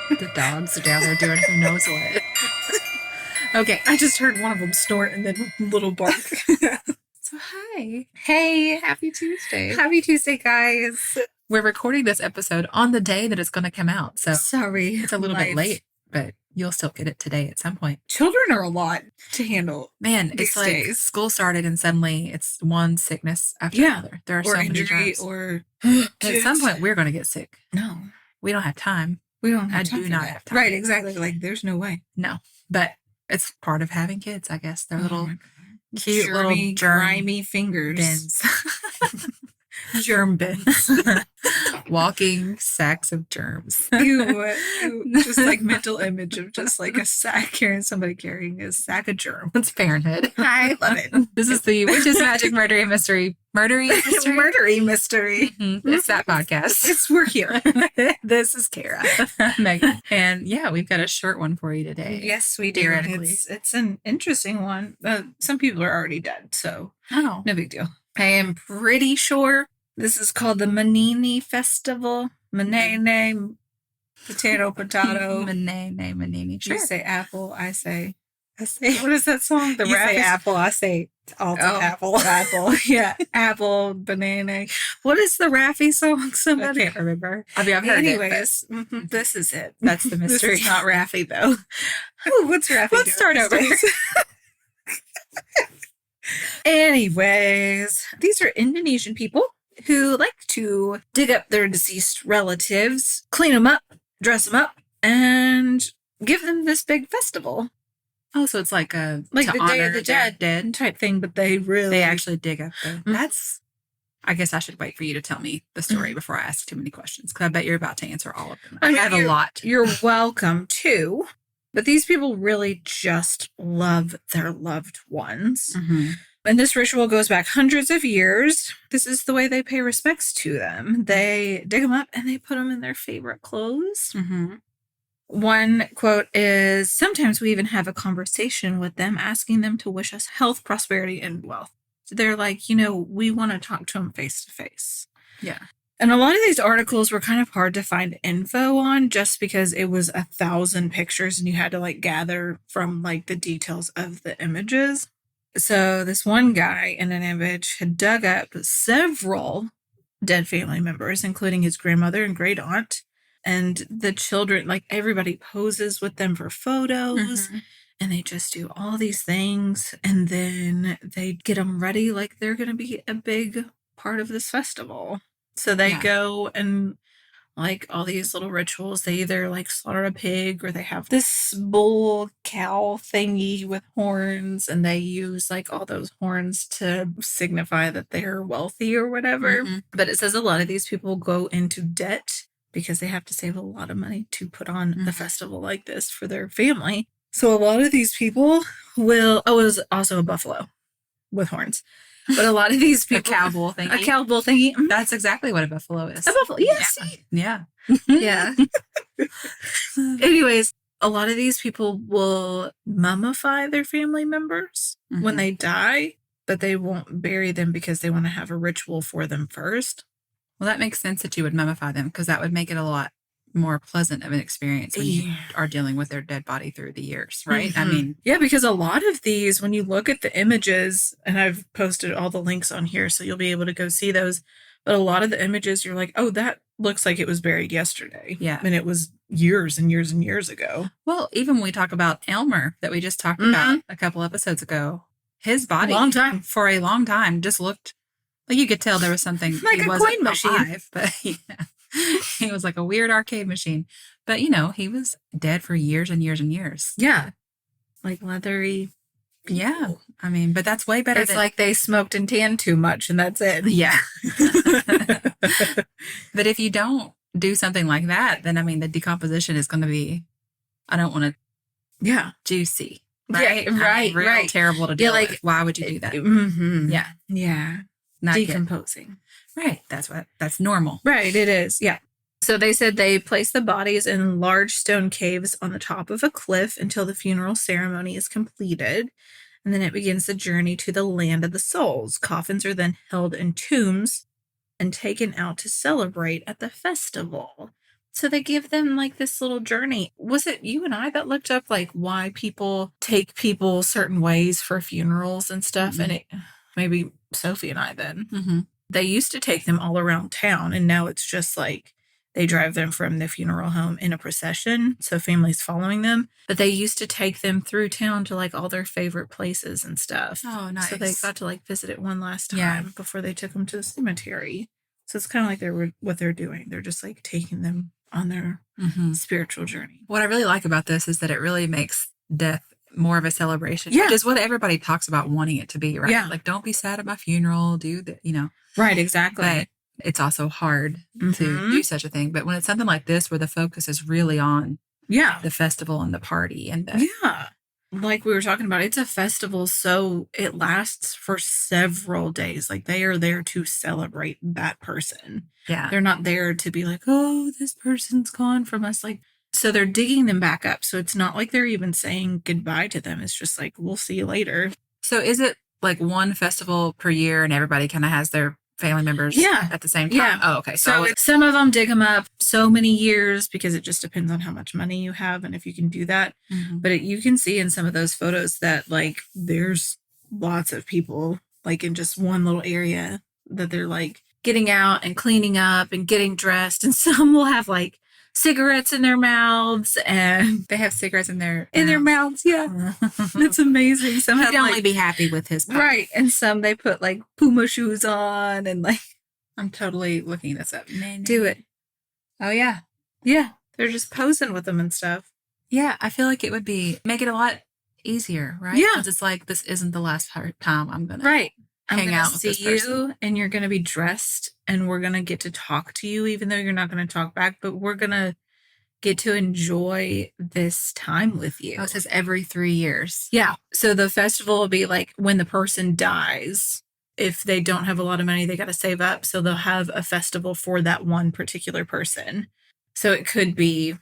The dogs are down there doing who knows what. Okay. I just heard one of them snort and then little bark. So, hi. Hey, Happy Tuesday. happy Tuesday, guys. We're recording this episode on the day that it's going to come out. So, Sorry. it's a little bit late, but you'll still get it today at some point. Children are a lot to handle. Man, These it's like days. school started and suddenly it's one sickness after Yeah. another. There are Or so many injury germs. or At some point, we're going to get sick. No. We don't have time. We don't have I time do for not that. have time. Right, exactly. Like there's no way. No, but it's part of having kids, I guess. They're little cute Germy, little germ grimy fingers. bins. Germ bins. Walking sacks of germs. Ew, just like mental image of just like a sack somebody carrying a sack of germs. It's parenthood. I love it. This is the Witches, Magic, Murdery Mystery. Murdery Mystery? Murdery mystery. Mm-hmm. It's that podcast. We're here. This is Kara. Megan. And yeah, we've got a short one for you today. Yes, we do. Theoretically. It's an interesting one. Some people are already dead, so Oh. no big deal. I am pretty sure this is called the Manini Festival. Manene, potato. Manini. You say apple, I say, what is that song? The You say Raffies? apple, I say also apple. Apple. Yeah. Apple, banana. What is the Raffi song? I Somebody. can't remember. I mean, I've heard it. Anyways, this is it. That's the mystery. This is not Raffi, though. Ooh, what's Raffi Let's start over. Anyways, these are Indonesian people who like to dig up their deceased relatives, clean them up, dress them up, and give them this big festival. Oh, so it's like a Like to the Day honor of the their Dead type thing, but they actually dig up the. That's. I guess I should wait for you to tell me the story before I ask too many questions, because I bet you're about to answer all of them. I have a lot. You're welcome too. But these people really just love their loved ones. Mm-hmm. And this ritual goes back hundreds of years. This is the way they pay respects to them. They dig them up and they put them in their favorite clothes. Mm-hmm. One quote is, sometimes we even have a conversation with them, asking them to wish us health, prosperity, and wealth. So they're like, we want to talk to them face to face. Yeah. And a lot of these articles were kind of hard to find info on just because it was 1,000 pictures and you had to like gather from like the details of the images. So this one guy in an image had dug up several dead family members, including his grandmother and great aunt. And the children, like everybody poses with them for photos. Mm-hmm. And they just do all these things. And then they get them ready like they're going to be a big part of this festival. So they go and like all these little rituals. They either like slaughter a pig or they have this bull cow thingy with horns. And they use like all those horns to signify that they're wealthy or whatever. Mm-hmm. But it says a lot of these people go into debt because they have to save a lot of money to put on a festival like this for their family. So a lot of these people will, it was also a buffalo with horns. But a lot of these people, a cow bull thingy. A cow bull thingy. That's exactly what a buffalo is. A buffalo, yeah. Yeah. Yeah. Anyways, a lot of these people will mummify their family members when they die, but they won't bury them because they want to have a ritual for them first. Well, that makes sense that you would mummify them, because that would make it a lot more pleasant of an experience when you are dealing with their dead body through the years, right? Mm-hmm. I mean, yeah, because a lot of these, when you look at the images, and I've posted all the links on here, so you'll be able to go see those. But a lot of the images, you're like, oh, that looks like it was buried yesterday. Yeah. And it was years and years and years ago. Well, even when we talk about Elmer that we just talked about a couple episodes ago, his body for a long time just looked like you could tell there was something like he a wasn't coin machine. Alive, but he was like a weird arcade machine. But he was dead for years and years and years. Yeah. Like leathery. Yeah. I mean, but that's way better. It's like they smoked and tanned too much and that's it. Yeah. But if you don't do something like that, then I mean, the decomposition is going to be, I don't want to. Yeah. Juicy. Right. Yeah, right. Real right. terrible to do. Like, with. Why would you do that? Mm-hmm. Yeah. Yeah. Not decomposing. Good. Right. That's normal. Right. It is. Yeah. So they said they place the bodies in large stone caves on the top of a cliff until the funeral ceremony is completed. And then it begins the journey to the land of the souls. Coffins are then held in tombs and taken out to celebrate at the festival. So they give them like this little journey. Was it you and I that looked up like why people take people certain ways for funerals and stuff? Mm-hmm. And it maybe Sophie and I then. Mm-hmm. They used to take them all around town, and now it's just like they drive them from the funeral home in a procession, so families following them. But they used to take them through town to like all their favorite places and stuff. Oh, nice. So they got to like visit it one last time before they took them to the cemetery. So it's kind of like what they're doing. They're just like taking them on their spiritual journey. What I really like about this is that it really makes death more of a celebration. Yeah. Which is what everybody talks about wanting it to be, right? Yeah. Like, don't be sad at my funeral, do the, Right, exactly. But it's also hard to do such a thing. But when it's something like this where the focus is really on the festival and the party and the... Yeah. Like we were talking about, it's a festival, so it lasts for several days. Like they are there to celebrate that person. Yeah. They're not there to be like, oh, this person's gone from us. Like, so they're digging them back up. So it's not like they're even saying goodbye to them. It's just like, we'll see you later. So is it like one festival per year and everybody kind of has their family members at the same time? Yeah. Oh, okay. So some of them dig them up so many years because it just depends on how much money you have and if you can do that. Mm-hmm. But you can see in some of those photos that like there's lots of people like in just one little area that they're like getting out and cleaning up and getting dressed. And some will have like cigarettes in their mouths, and they have cigarettes in their mouths. Yeah. It's amazing. Some he'd only be happy with his pup. Right. And some they put like Puma shoes on and like I'm totally looking this up. Do it. Oh yeah. Yeah. They're just posing with them and stuff. Yeah, I feel like it would make it a lot easier, right? Yeah. Because it's like, this isn't the last time I'm gonna hang out with this person. You, and you're gonna be dressed, and we're gonna get to talk to you, even though you're not gonna talk back, but we're gonna get to enjoy this time with you. Oh, it says every 3 years. Yeah. So the festival will be like when the person dies. If they don't have a lot of money, they got to save up. So they'll have a festival for that one particular person. So it could be,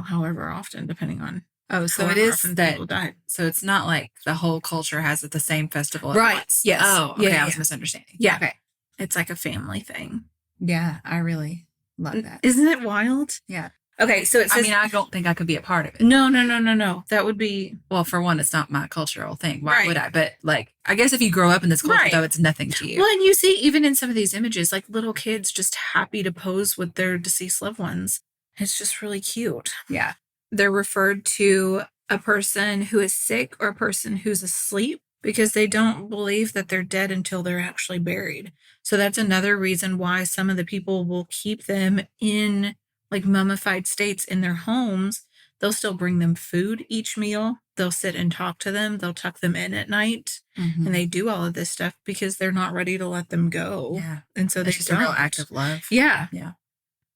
however often, depending on. Oh, so it is that. So it's not like the whole culture has the same festival. Right. Once. Yes. Oh, okay. I was misunderstanding. Yeah. Okay. It's like a family thing. Yeah. I really love that. Isn't it wild? Yeah. Okay. So it says, I don't think I could be a part of it. No. That would be. Well, for one, it's not my cultural thing. Why would I? But like, I guess if you grow up in this culture, though, it's nothing to you. Well, and you see, even in some of these images, like little kids just happy to pose with their deceased loved ones. It's just really cute. Yeah. They're referred to a person who is sick or a person who's asleep because they don't believe that they're dead until they're actually buried. So that's another reason why some of the people will keep them in like mummified states in their homes. They'll still bring them food each meal. They'll sit and talk to them. They'll tuck them in at night. Mm-hmm. And they do all of this stuff because they're not ready to let them go. Yeah. And so it's just a real act of love. Yeah. Yeah.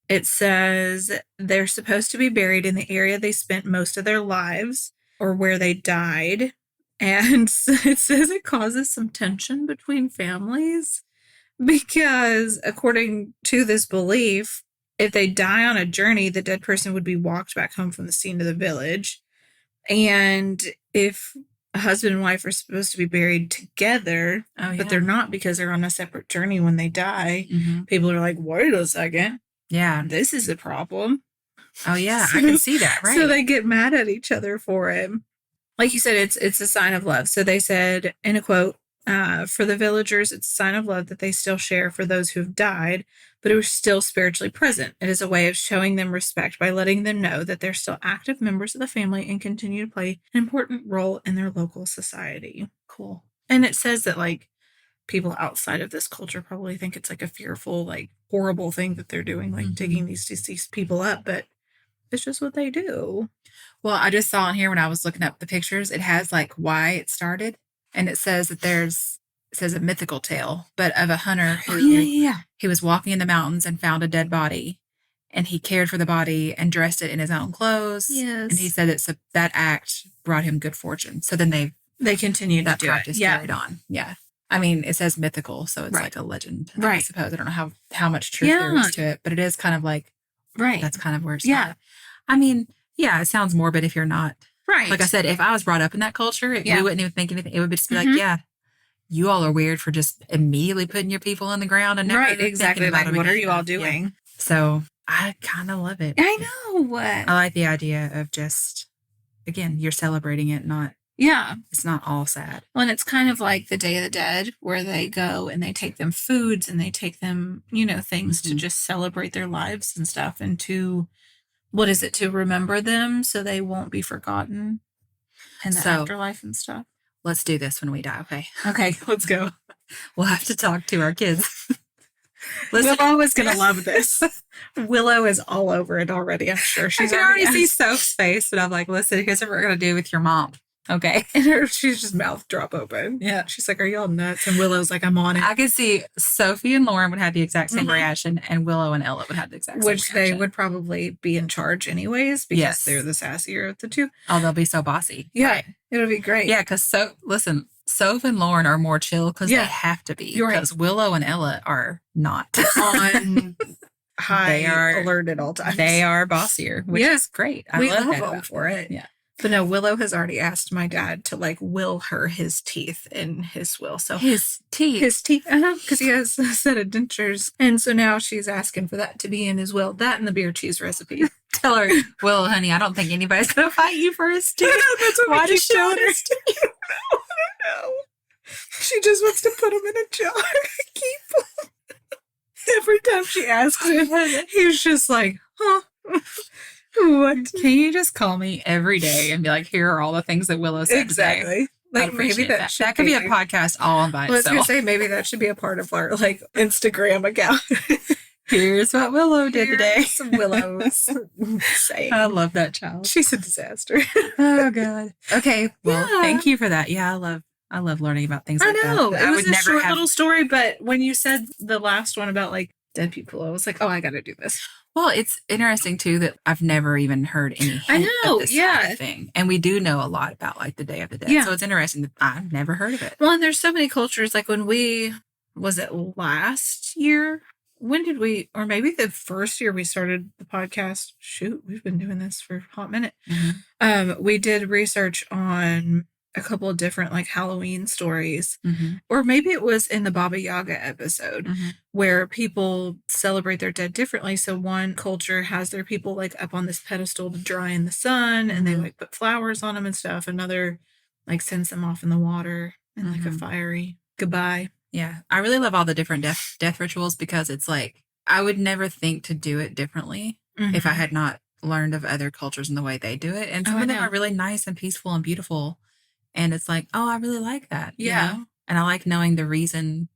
It says they're supposed to be buried in the area they spent most of their lives or where they died. And it says it causes some tension between families because, according to this belief, if they die on a journey, the dead person would be walked back home from the scene to the village. And if a husband and wife are supposed to be buried together, but they're not because they're on a separate journey when they die, people are like, wait a second. Yeah. This is a problem. Oh, yeah. I can see that, right? So they get mad at each other for it. Like you said, it's a sign of love. So they said, in a quote, for the villagers, it's a sign of love that they still share for those who have died, but who are still spiritually present. It is a way of showing them respect by letting them know that they're still active members of the family and continue to play an important role in their local society. Cool. And it says that, like, people outside of this culture probably think it's like a fearful, like horrible thing that they're doing, like digging these deceased people up, but it's just what they do. Well, I just saw in here when I was looking up the pictures, it has like why it started. And it says that it says a mythical tale, but of a hunter who he was walking in the mountains and found a dead body, and he cared for the body and dressed it in his own clothes. Yes. And he said that act brought him good fortune. So then they continued that to practice carried on. Yeah. I mean, it says mythical, so it's like a legend. I suppose. I don't know how much truth there is to it, but it is kind of like, that's kind of where it's at. I mean, it sounds morbid if you're not. Right. Like I said, if I was brought up in that culture, we wouldn't even think anything. It would just be like, you all are weird for just immediately putting your people in the ground and never exactly. about Like, what are you all doing? Yeah. So I kind of love it. I know. I like the idea of just, again, you're celebrating it, not. Yeah. It's not all sad. Well, and it's kind of like the Day of the Dead, where they go and they take them foods and they take them, you know, things to just celebrate their lives and stuff, and to, what is it, to remember them so they won't be forgotten in the afterlife and stuff. Let's do this when we die, okay? Okay, let's go. We'll have to talk to our kids. Willow is going to love this. Willow is all over it already, I'm sure. I can already see Soph's face, and I'm like, listen, here's what we're going to do with your mom. Okay. And she's just mouth drop open. Yeah. She's like, are y'all nuts? And Willow's like, I'm on it. I could see Sophie and Lauren would have the exact same reaction, and Willow and Ella would have the exact same reaction. Which they would probably be in charge anyways, because they're the sassier of the two. Oh, they'll be so bossy. Yeah. Right. It'll be great. Yeah, because listen, Soph and Lauren are more chill because they have to be. Because Willow and Ella are not. On high alert at all times. They are bossier, which is great. I love them for it. Yeah. But no, Willow has already asked my dad to like will her his teeth in his will. So his teeth, because he has a set of dentures, and so now she's asking for that to be in his will. That and the beer cheese recipe. Tell her, well, honey, I don't think anybody's gonna fight you for his teeth. That's what Why does she want his teeth? I don't know. She just wants to put them in a jar and keep them. Every time she asks him, he's just like, huh. What? Can you just call me every day and be like, here are all the things that Willow said exactly. Today. Like maybe that could be a podcast all by itself. I was going to say maybe that should be a part of our like Instagram account. Here's what Willow did today. Willow's saying. I love that child. She's a disaster. Oh God. Okay. Well, thank you for that. Yeah, I love learning about things like that. I know. It was a short little story, but when you said the last one about like dead people, I was like, oh, I got to do this. Well, it's interesting too that I've never even heard any hint of this kind of thing, and we do know a lot about like the Day of the Dead. Yeah. So it's interesting that I've never heard of it. Well, and there's so many cultures. Like when was it last year? When did we, or maybe the first year we started the podcast? Shoot, we've been doing this for a hot minute. Mm-hmm. We did research on a couple of different like Halloween stories, or maybe it was in the Baba Yaga episode where people celebrate their dead differently. So one culture has their people like up on this pedestal to dry in the sun, and they like put flowers on them and stuff. Another like sends them off in the water and like a fiery goodbye. Yeah, I really love all the different death rituals, because it's like I would never think to do it differently if I had not learned of other cultures and the way they do it. And some of them are really nice and peaceful and beautiful. And it's like, oh, I really like that. Yeah. You know? And I like knowing the reason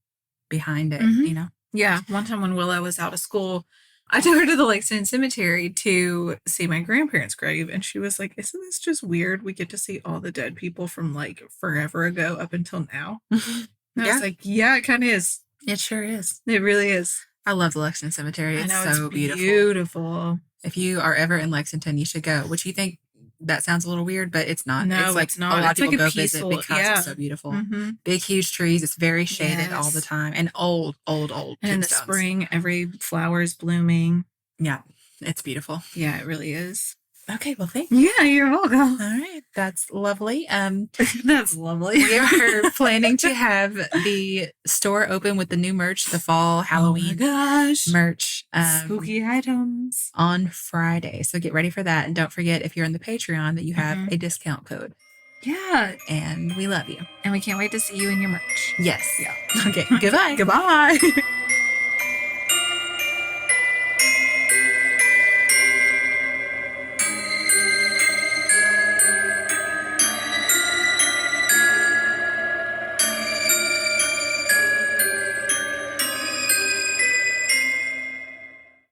behind it, you know? Yeah. One time when Willow was out of school, I took her to the Lexington Cemetery to see my grandparents' grave. And she was like, isn't this just weird? We get to see all the dead people from like forever ago up until now. And I was like, yeah, it kind of is. It sure is. It really is. I love the Lexington Cemetery. It's so beautiful. If you are ever in Lexington, you should go. Which you think that sounds a little weird, but it's not. No, it's like it's not. A lot it's of people like go visit because it's so beautiful. Big, huge trees. It's very shaded all the time, and old. And in the spring, every flower is blooming. Yeah, it's beautiful. Yeah, it really is. Okay, well, thank you. Yeah, you're welcome. All right, that's lovely. That's lovely. We are planning to have the store open with the new merch, the fall Halloween merch. Spooky items. On Friday. So get ready for that. And don't forget, if you're in the Patreon, that you have a discount code. Yeah. And we love you. And we can't wait to see you in your merch. Yes. Yeah. Okay. Goodbye. Goodbye.